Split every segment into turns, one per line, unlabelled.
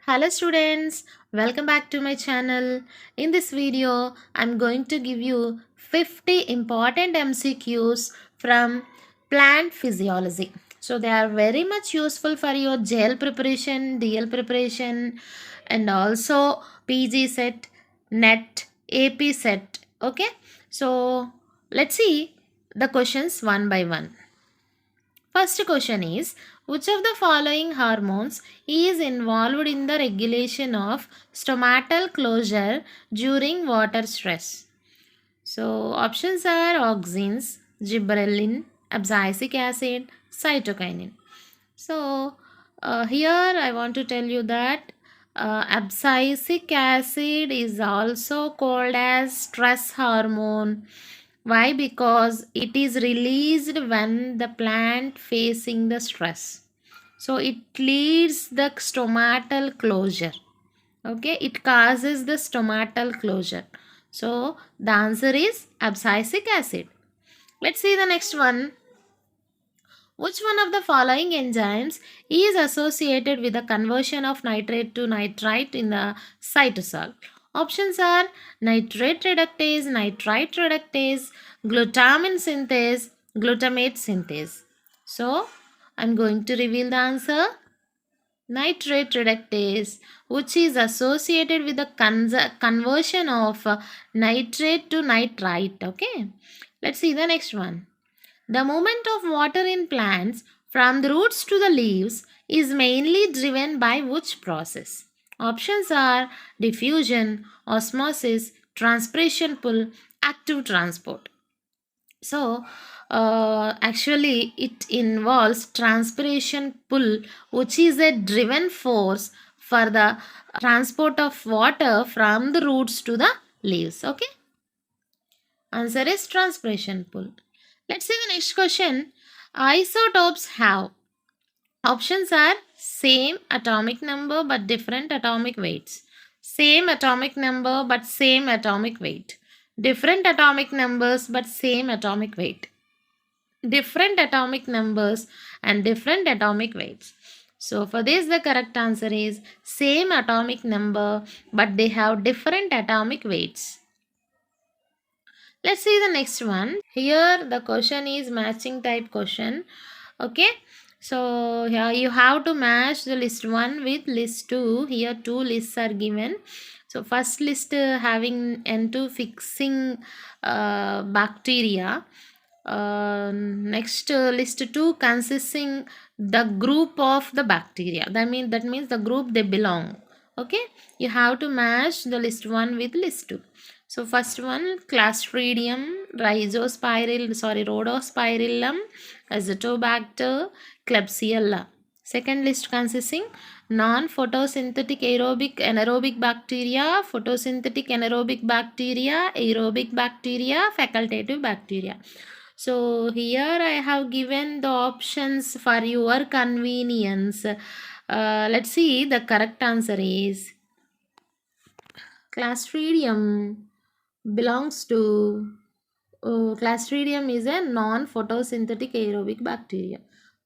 Hello students, welcome back to my channel. In this video, I'm going to give you 50 important MCQs from Plant Physiology. So they are very much useful for your gel preparation, DL preparation and also PG set, NET, AP set. Okay, so let's see the questions one by one. First question is, which of the following hormones is involved in the regulation of stomatal closure during water stress? So options are auxins, gibberellin, abscisic acid, cytokinin. So here I want to tell you that abscisic acid is also called as stress hormone. Why? Because it is released when the plant facing the stress. So it leads the stomatal closure. Okay, it causes the stomatal closure. So the answer is abscisic acid. Let's see the next one. Which one of the following enzymes is associated with the conversion of nitrate to nitrite in the cytosol? Options are nitrate reductase, nitrite reductase, glutamine synthase, glutamate synthase. So, I'm going to reveal the answer. Nitrate reductase, which is associated with the conversion of nitrate to nitrite. Okay, let's see the next one. The movement of water in plants from the roots to the leaves is mainly driven by which process? Options are diffusion, osmosis, transpiration pull, active transport. So, actually, it involves transpiration pull, which is a driven force for the transport of water from the roots to the leaves. Okay, answer is transpiration pull. Let's see the next question. Isotopes have options are same atomic number but different atomic weights. Same atomic number but same atomic weight. Different atomic numbers but same atomic weight. Different atomic numbers and different atomic weights. So for this the correct answer is same atomic number but they have different atomic weights. Let's see the next one. Here the question is matching type question. Okay. So here you have to match the list 1 with list 2. Here two lists are given. So first list having N2 fixing bacteria. Next list 2 consisting the group of the bacteria. That means the group they belong. Okay. You have to match the list 1 with list 2. So first one Clostridium, Rhodospirillum, Azotobacter, Klebsiella. Second list consisting non-photosynthetic anaerobic bacteria, photosynthetic anaerobic bacteria, aerobic bacteria, facultative bacteria. So here I have given the options for your convenience. Let's see the correct answer is Clostridium belongs to Clostridium is a non-photosynthetic aerobic bacteria.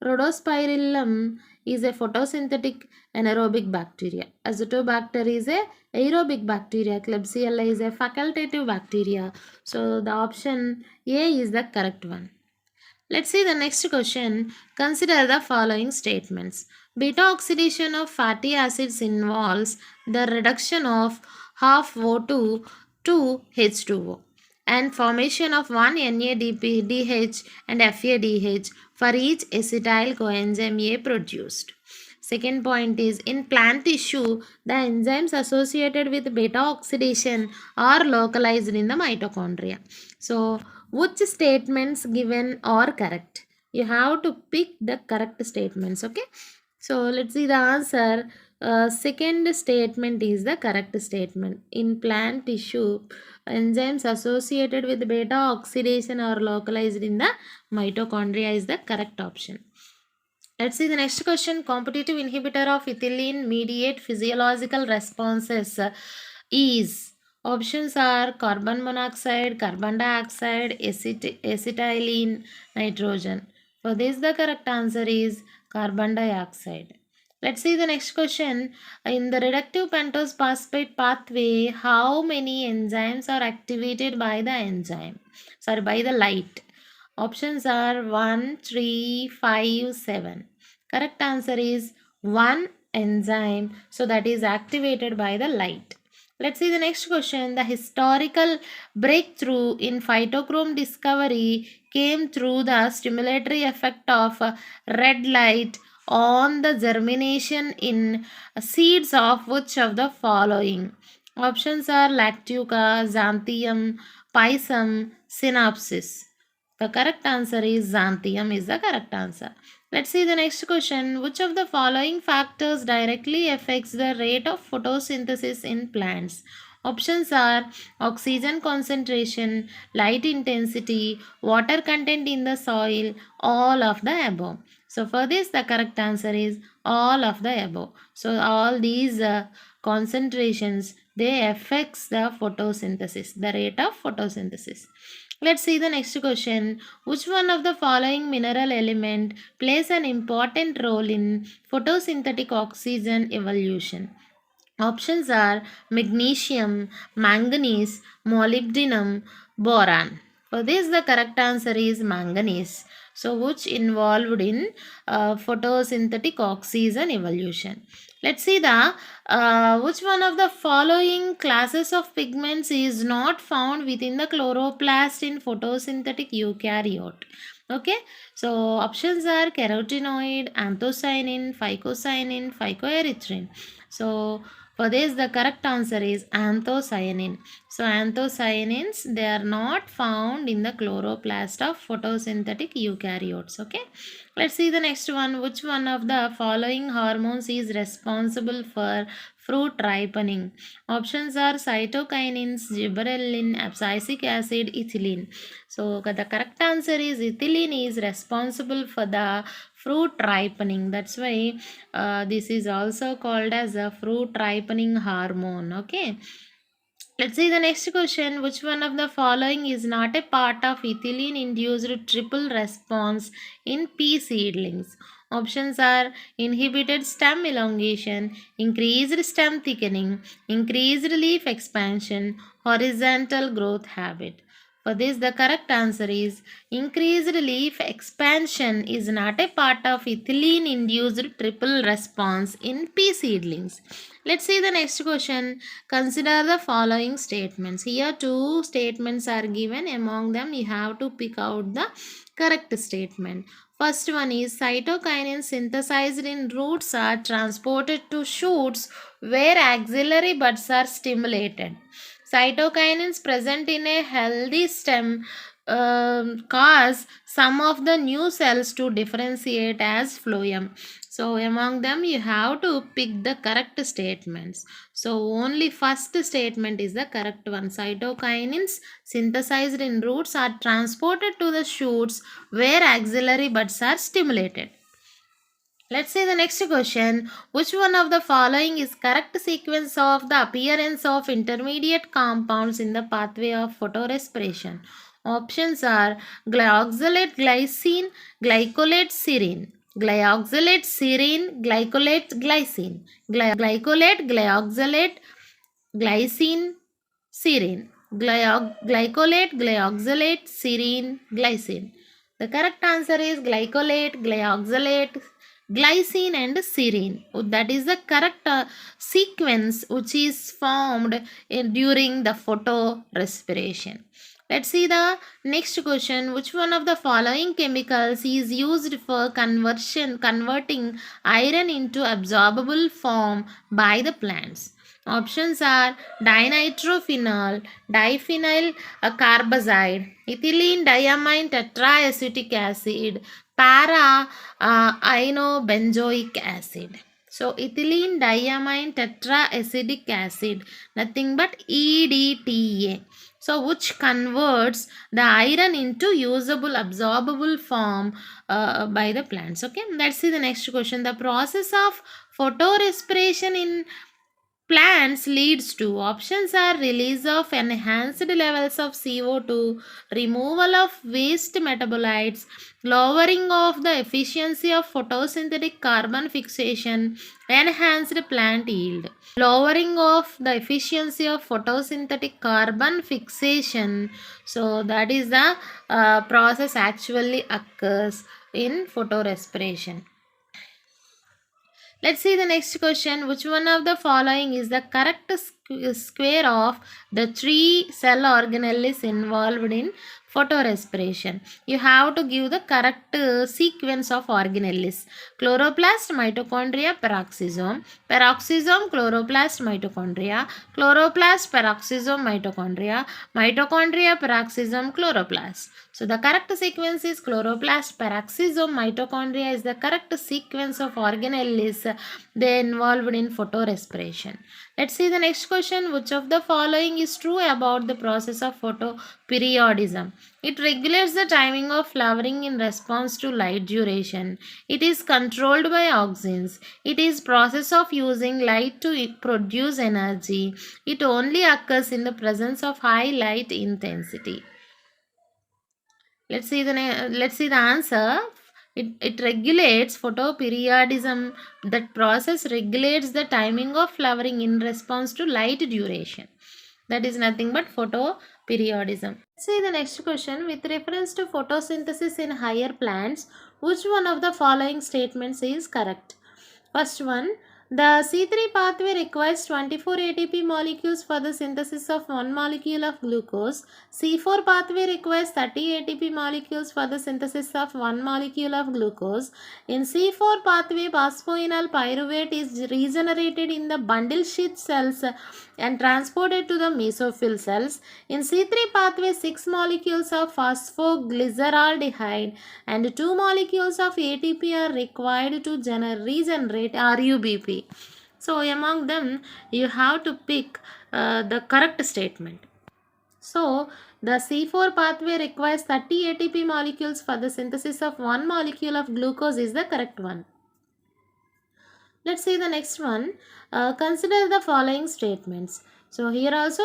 Rhodospirillum is a photosynthetic anaerobic bacteria. Azotobacter is a aerobic bacteria. Klebsiella is a facultative bacteria. So the option A is the correct one. Let's see the next question. Consider the following statements. Beta oxidation of fatty acids involves the reduction of half O2 to H2O and formation of one NADH and FADH for each acetyl coenzyme A produced. Second point is in plant tissue, the enzymes associated with beta oxidation are localized in the mitochondria. So, which statements given are correct? You have to pick the correct statements. Okay. So, let's see the answer. Second statement is the correct statement. In plant tissue, enzymes associated with beta oxidation are localized in the mitochondria is the correct option. Let's see the next question. Competitive inhibitor of ethylene mediate physiological responses is. Options are carbon monoxide, carbon dioxide, acetylene, nitrogen. For this the correct answer is carbon dioxide. Let's see the next question. In the reductive pentose phosphate pathway, how many enzymes are activated by the enzyme? Sorry, by the light. Options are 1, 3, 5, 7. Correct answer is 1 enzyme. So that is activated by the light. Let's see the next question. The historical breakthrough in phytochrome discovery came through the stimulatory effect of red light on the germination in seeds of which of the following? Options are Lactuca, Xanthium, Pisum, Synapsis. The correct answer is Xanthium is the correct answer. Let's see the next question. Which of the following factors directly affects the rate of photosynthesis in plants? Options are oxygen concentration, light intensity, water content in the soil, all of the above. So for this the correct answer is all of the above. So all these concentrations they affects the photosynthesis, the rate of photosynthesis. Let's see the next question. Which one of the following mineral element plays an important role in photosynthetic oxygen evolution? Options are magnesium, manganese, molybdenum, boron. For this, the correct answer is manganese. So, which involved in photosynthetic oxygen evolution. Let's see the which one of the following classes of pigments is not found within the chloroplast in photosynthetic eukaryote. Okay, so options are carotenoid, anthocyanin, phycocyanin, phycoerythrin. So for this, the correct answer is anthocyanin. So anthocyanins, they are not found in the chloroplast of photosynthetic eukaryotes. Okay. Let's see the next one. Which one of the following hormones is responsible for fruit ripening? Options are cytokinins, gibberellin, abscisic acid, ethylene. So the correct answer is ethylene is responsible for the fruit ripening. That's why this is also called as a fruit ripening hormone. Okay. Let's see the next question. Which one of the following is not a part of ethylene induced triple response in pea seedlings? Options are inhibited stem elongation, increased stem thickening, increased leaf expansion, horizontal growth habit. For this, the correct answer is increased leaf expansion is not a part of ethylene induced triple response in pea seedlings. Let's see the next question. Consider the following statements. Here, two statements are given. Among them, you have to pick out the correct statement. First one is cytokinins synthesized in roots are transported to shoots where axillary buds are stimulated. Cytokinins present in a healthy stem cause some of the new cells to differentiate as phloem. So among them you have to pick the correct statements. So only first statement is the correct one. Cytokinins synthesized in roots are transported to the shoots where axillary buds are stimulated. Let's see the next question. Which one of the following is correct sequence of the appearance of intermediate compounds in the pathway of photorespiration? Options are glyoxylate glycine, glycolate serine. Glyoxylate serine, glycolate glycine. Glycolate, glyoxylate, glycine, serine. Glycolate, glyoxylate, serine, glycine. The correct answer is glycolate, glyoxylate, glycine and serine. That is the correct sequence which is formed during the photorespiration. Let's see the next question. Which one of the following chemicals is used for converting iron into absorbable form by the plants? Options are dinitrophenol, diphenyl carbazide, ethylene diamine tetraacetic acid, para inobenzoic acid. So ethylene diamine tetraacetic acid, nothing but EDTA. So which converts the iron into usable absorbable form by the plants. Okay, let's see the next question. The process of photorespiration in plants leads to? Options are release of enhanced levels of CO2, removal of waste metabolites, lowering of the efficiency of photosynthetic carbon fixation, enhanced plant yield. Lowering of the efficiency of photosynthetic carbon fixation. So that is the process actually occurs in photorespiration. Let's see the next question. Which one of the following is the correct square of the three cell organelles involved in photorespiration? You have to give the correct sequence of organelles. Chloroplast, mitochondria, peroxisome. Peroxisome, chloroplast, mitochondria. Chloroplast, peroxisome, mitochondria. Mitochondria, peroxisome, chloroplast. So the correct sequence is chloroplast, peroxisome, mitochondria is the correct sequence of organelles they involved in photorespiration. Let's see the next question. Which of the following is true about the process of photoperiodism? It regulates the timing of flowering in response to light duration. It is controlled by auxins. It is process of using light to produce energy. It only occurs in the presence of high light intensity. Let's see the answer. It regulates photoperiodism. That process regulates the timing of flowering in response to light duration. That is nothing but photoperiodism. Let's see the next question. With reference to photosynthesis in higher plants, which one of the following statements is correct? First one, the C3 pathway requires 24 ATP molecules for the synthesis of one molecule of glucose. C4 pathway requires 30 ATP molecules for the synthesis of one molecule of glucose. In C4 pathway, phosphoenol pyruvate is regenerated in the bundle sheath cells and transported to the mesophyll cells. In C3 pathway, 6 molecules of phosphoglyceraldehyde and 2 molecules of ATP are required to regenerate RUBP. So among them, you have to pick the correct statement. So the C4 pathway requires 30 ATP molecules for the synthesis of one molecule of glucose is the correct one. Let's see the next one. Consider the following statements. So here also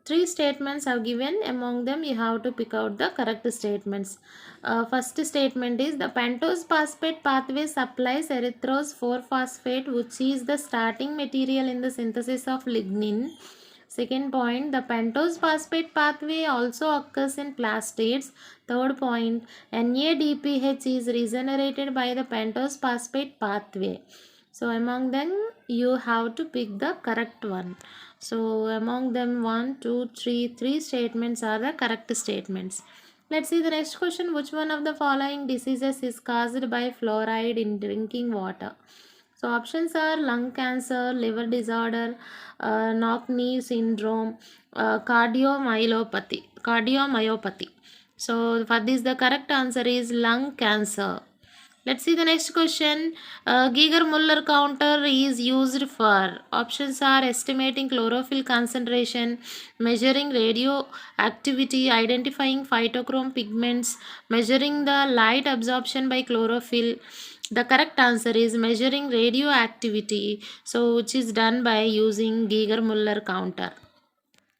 three statements are given. Among them you have to pick out the correct statements. First statement is the pentose phosphate pathway supplies erythrose 4-phosphate, which is the starting material in the synthesis of lignin. Second point, the pentose phosphate pathway also occurs in plastids. Third point, NADPH is regenerated by the pentose phosphate pathway. So among them you have to pick the correct one. So among them 1, 2, 3, three statements are the correct statements. Let's see the next question. Which one of the following diseases is caused by fluoride in drinking water? So options are lung cancer, liver disorder, knock-knee syndrome, cardiomyopathy. So for this the correct answer is lung cancer. Let's see the next question. Geiger-Muller counter is used for. Options are estimating chlorophyll concentration, measuring radioactivity, identifying phytochrome pigments, measuring the light absorption by chlorophyll. The correct answer is measuring radioactivity, so which is done by using Geiger-Muller counter.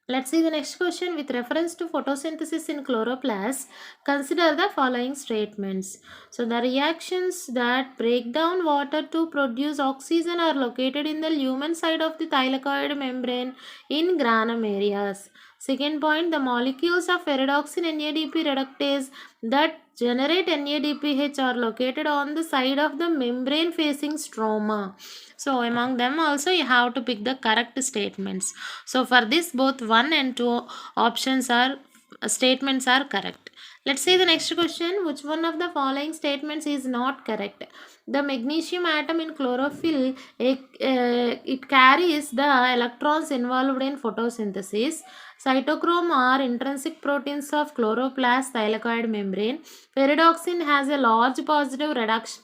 Let's see the next question. With reference to photosynthesis in chloroplasts, consider the following statements. So the reactions that break down water to produce oxygen are located in the lumen side of the thylakoid membrane in granum areas. Second point, the molecules of ferredoxin NADP reductase that generate NADPH are located on the side of the membrane facing stroma. So among them also you have to pick the correct statements. So for this both 1 and 2 options are statements are correct. Let's see the next question. Which one of the following statements is not correct? The magnesium atom in chlorophyll, it carries the electrons involved in photosynthesis. Cytochrome are intrinsic proteins of chloroplast thylakoid membrane. Ferredoxin has a large positive redox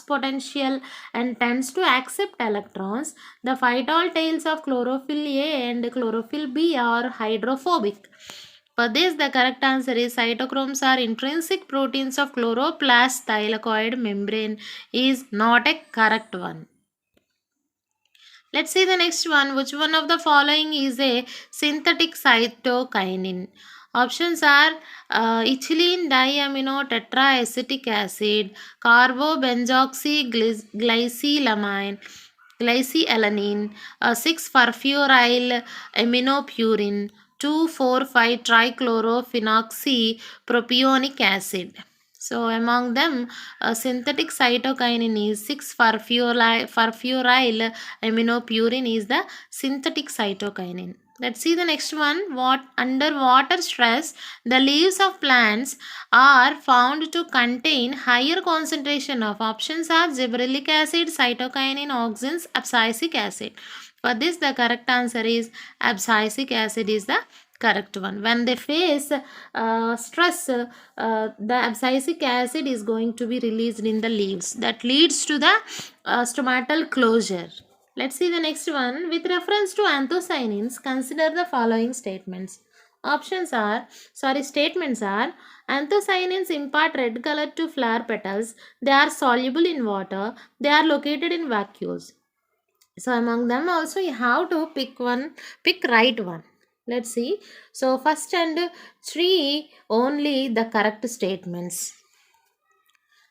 potential and tends to accept electrons. The phytol tails of chlorophyll A and chlorophyll B are hydrophobic. For this, the correct answer is cytochromes are intrinsic proteins of chloroplast thylakoid membrane is not a correct one. Let's see the next one. Which one of the following is a synthetic cytokinin? Options are ethylene diamino tetraacetic acid, carbobenzoxyglycylamine, glycyalanine, 6-furfuryl aminopurine, 2,4,5 trichlorophenoxypropionic acid. So among them, a synthetic cytokinin is 6-furfuryl aminopurine is the synthetic cytokinin. Let's see the next one. What under water stress, the leaves of plants are found to contain higher concentration of options are gibberellic acid, cytokinin, auxins, abscisic acid. For this, the correct answer is abscisic acid is the correct one. When they face stress, the abscisic acid is going to be released in the leaves. That leads to the stomatal closure. Let's see the next one. With reference to anthocyanins, consider the following statements. Statements are anthocyanins impart red color to flower petals. They are soluble in water. They are located in vacuoles. So among them also you have to pick right one. Let's see. So first and three only the correct statements.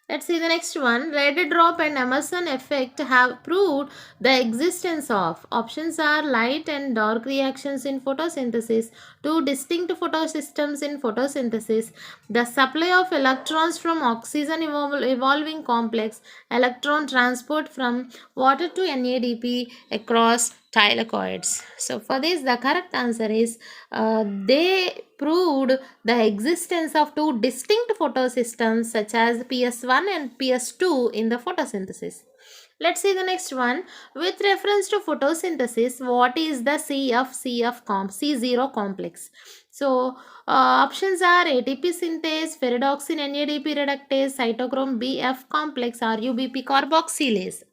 Let's see the next one. Red drop and Emerson effect have proved the existence of. Options are light and dark reactions in photosynthesis, two distinct photosystems in photosynthesis, the supply of electrons from oxygen evolving complex, electron transport from water to NADP across thylakoids. So for this the correct answer is they proved the existence of two distinct photosystems such as PS1 and PS2 in the photosynthesis. Let's see the next one. With reference to photosynthesis, what is the C0 complex? So options are ATP synthase, ferredoxin NADP reductase, cytochrome BF complex, RUBP carboxylase.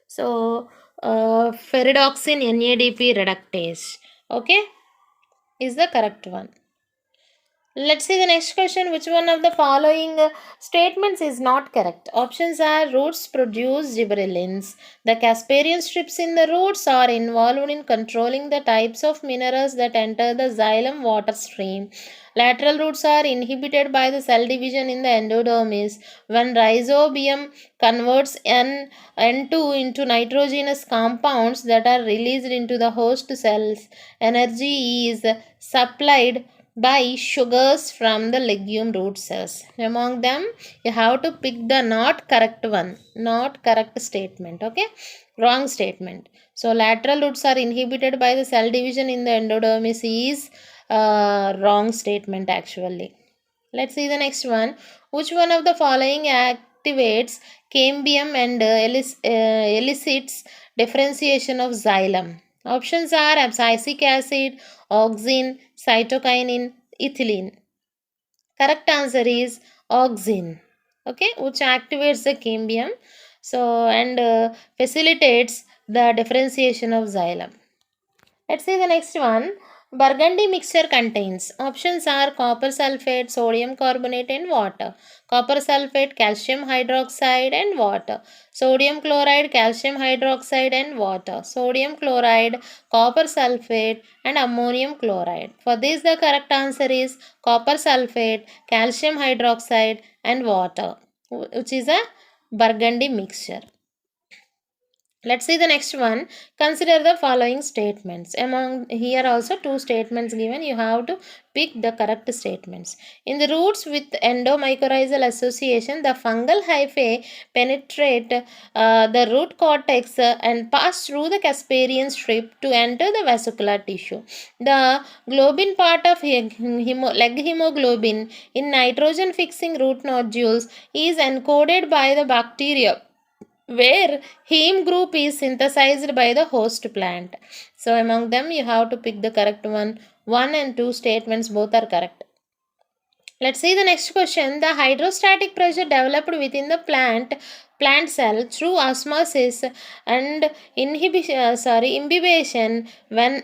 So ferredoxin NADP reductase, okay, is the correct one. Let's see the next question. Which one of the following statements is not correct? Options are roots produce gibberellins. The Casparian strips in the roots are involved in controlling the types of minerals that enter the xylem water stream. Lateral roots are inhibited by the cell division in the endodermis. When rhizobium converts N2 into nitrogenous compounds that are released into the host cells, energy is supplied by sugars from the legume root cells. Among them, you have to pick the not correct one, not correct statement. Okay, wrong statement. So, lateral roots are inhibited by the cell division in the endodermis is wrong statement actually. Let's see the next one. Which one of the following activates cambium and elicits differentiation of xylem? Options are abscisic acid, auxin, cytokinin, ethylene. Correct answer is auxin. Okay, which activates the cambium. So and facilitates the differentiation of xylem. Let's see the next one. Burgundy mixture contains options are copper sulfate, sodium carbonate, and water. Copper sulfate, calcium hydroxide, and water. Sodium chloride, calcium hydroxide, and water. Sodium chloride, copper sulfate, and ammonium chloride. For this, the correct answer is copper sulfate, calcium hydroxide, and water, which is a burgundy mixture. Let's see the next one. Consider the following statements. Among here also two statements given. You have to pick the correct statements. In the roots with endomycorrhizal association, the fungal hyphae penetrate the root cortex and pass through the Casparian strip to enter the vascular tissue. The globin part of leg hemoglobin in nitrogen fixing root nodules is encoded by the bacteria where heme group is synthesized by the host plant. So among them you have to pick the correct one. 1 and 2 statements both are correct. Let's see the next question. The hydrostatic pressure developed within the plant cell through osmosis and imbibition when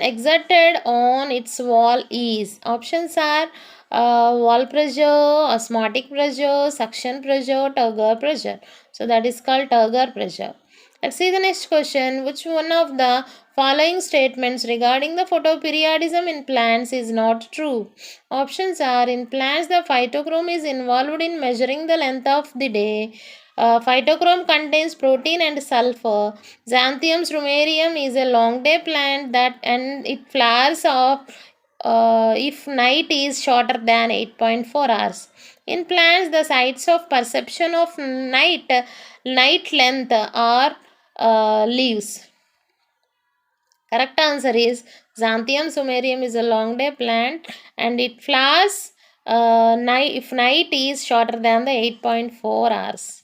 exerted on its wall is. Options are wall pressure, osmotic pressure, suction pressure, Turgor pressure. So that is called Turgor pressure. Let's see the next question. Which one of the following statements regarding the photoperiodism in plants is not true? Options are: in plants, the phytochrome is involved in measuring the length of the day. Phytochrome contains protein and sulfur. Xanthium rhumarium is a long day plant that and it flowers off if night is shorter than 8.4 hours. In plants, the sites of perception of night length are leaves. Correct answer is Xanthium sumerium is a long day plant and it flowers if night is shorter than the 8.4 hours.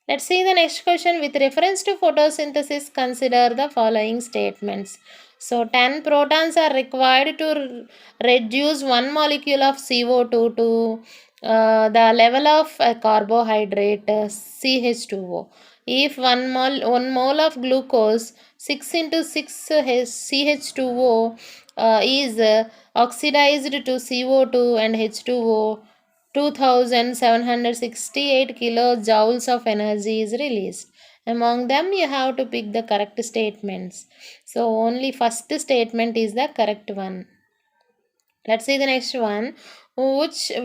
Let's see the next question. With reference to photosynthesis, consider the following statements. So, 10 protons are required to reduce one molecule of CO2 to the level of a carbohydrate CH2O. If one mole of glucose 6 into 6 CH2O is oxidized to CO2 and H2O, 2768 kilojoules of energy is released. Among them, you have to pick the correct statements. So, only first statement is the correct one. Let's see the next one. Which of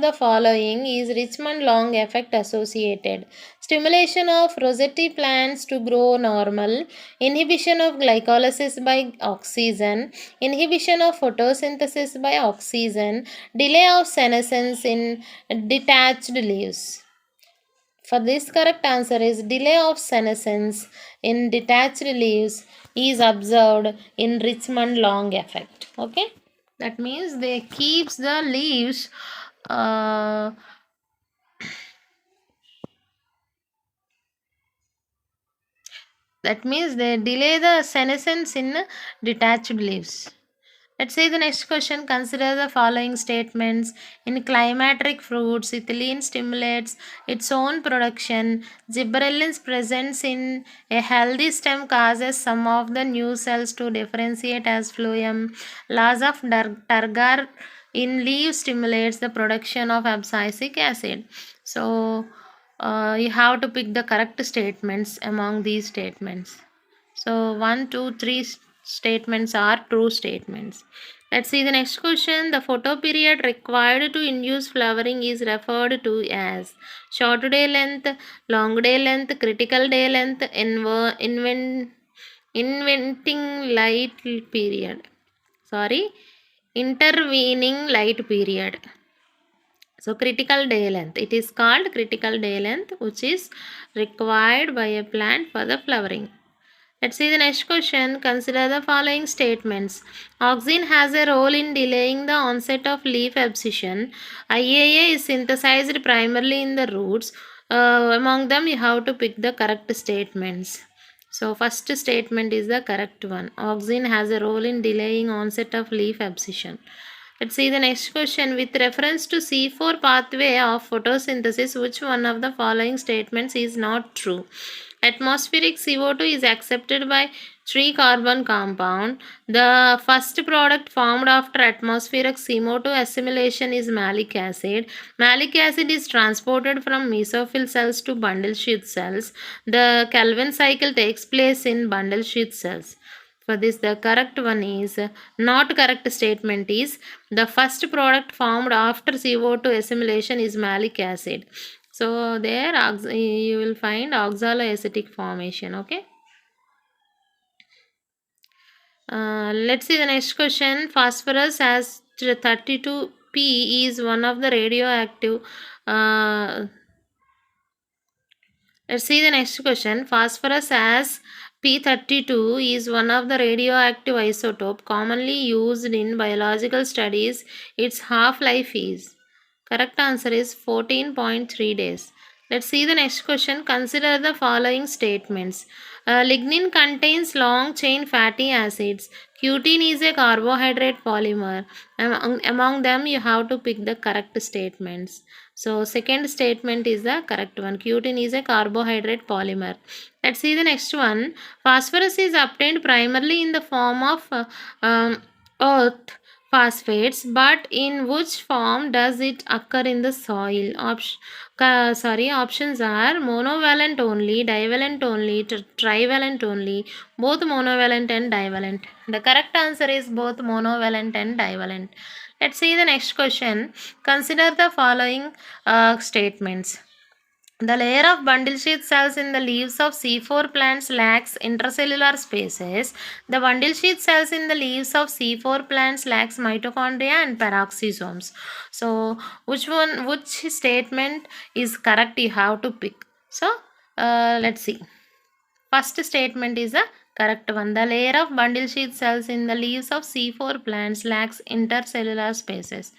the following is Richmond long effect associated? Stimulation of rosette plants to grow normal, inhibition of glycolysis by oxygen, inhibition of photosynthesis by oxygen, delay of senescence in detached leaves. For this, correct answer is delay of senescence in detached leaves is observed in Richmond long effect. Okay, that means they keeps the leaves that means they delay the senescence in detached leaves. Let's see the next question. Consider the following statements. In climateric fruits, ethylene stimulates its own production. Gibberellin's presence in a healthy stem causes some of the new cells to differentiate as phloem. Laws of Targar in leaves stimulates the production of abscisic acid. So, you have to pick the correct statements among these statements. So, 1, 2, 3 statements are true statements. Let's see the next question. The photoperiod required to induce flowering is referred to as short day length, long day length, critical day length, inventing light period. Sorry, intervening light period. So, critical day length. It is called critical day length, which is required by a plant for the flowering. Let's see the next question. Consider the following statements. Auxin has a role in delaying the onset of leaf abscission. IAA is synthesized primarily in the roots. Among them, you have to pick the correct statements. So, first statement is the correct one. Auxin has a role in delaying onset of leaf abscission. Let's see the next question. With reference to C4 pathway of photosynthesis, which one of the following statements is not true? Atmospheric CO2 is accepted by 3 carbon compound. The first product formed after atmospheric CO2 assimilation is malic acid. Malic acid is transported from mesophyll cells to bundle sheath cells. The Calvin cycle takes place in bundle sheath cells. For this, the correct one is not correct statement is the first product formed after CO2 assimilation is malic acid. So there you will find oxaloacetic formation. Okay. Let's see the next question. Phosphorus as 32P is one of the radioactive. Let's see the next question. Phosphorus as P32 is one of the radioactive isotope commonly used in biological studies. Its half-life is. Correct answer is 14.3 days. Let's see the next question. Consider the following statements. Lignin contains long chain fatty acids. Cutin is a carbohydrate polymer. Among them, you have to pick the correct statements. So, second statement is the correct one. Cutin is a carbohydrate polymer. Let's see the next one. Phosphorus is obtained primarily in the form of earth phosphates, but in which form does it occur in the soil? Options are monovalent only, divalent only, trivalent only, both monovalent and divalent. The correct answer is both monovalent and divalent. Let's see the next question. Consider the following statements. The layer of bundle sheath cells in the leaves of C4 plants lacks intercellular spaces. The bundle sheath cells in the leaves of C4 plants lacks mitochondria and peroxisomes. So, which statement is correct? You have to pick. So, let's see. First statement is the correct one. The layer of bundle sheath cells in the leaves of C4 plants lacks intercellular spaces.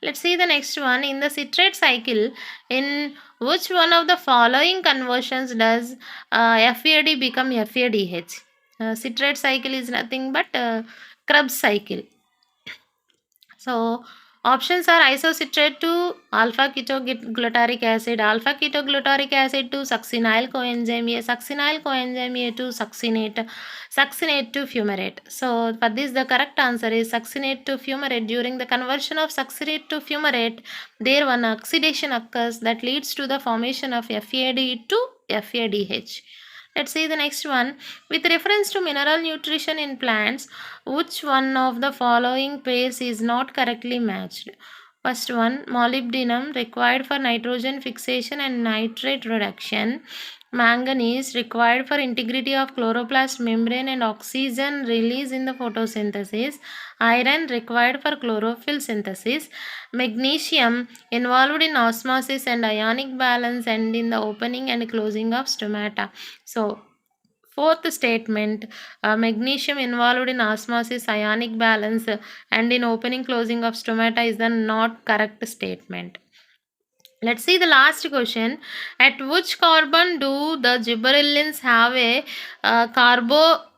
Let's see the next one. In the citrate cycle, in which one of the following conversions does FAD become FADH? Citrate cycle is nothing but Krebs cycle. So, options are isocitrate to alpha ketoglutaric acid, alpha ketoglutaric acid to succinyl coenzyme A, succinyl coenzyme A to succinate, succinate to fumarate. So, for this, the correct answer is succinate to fumarate. During the conversion of succinate to fumarate, there one oxidation occurs that leads to the formation of FAD to FADH. Let's see the next one. With reference to mineral nutrition in plants, which one of the following pairs is not correctly matched? First one, molybdenum required for nitrogen fixation and nitrate reduction. Manganese required for integrity of chloroplast membrane and oxygen release in the photosynthesis. Iron required for chlorophyll synthesis. Magnesium involved in osmosis and ionic balance and in the opening and closing of stomata. So, fourth statement, magnesium involved in osmosis, ionic balance, and in opening closing of stomata is the not correct statement. Let's see the last question. At which carbon do the gibberellins have a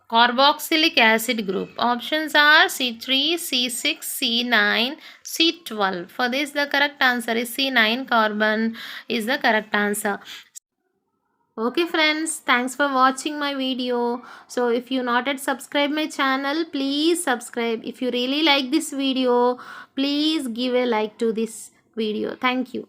carboxylic acid group? Options are C3, C6, C9, C12. For this, the correct answer is C9 carbon is the correct answer. Okay friends, thanks for watching my video. So if you not yet subscribe my channel, please subscribe. If you really like this video, please give a like to this video. Thank you.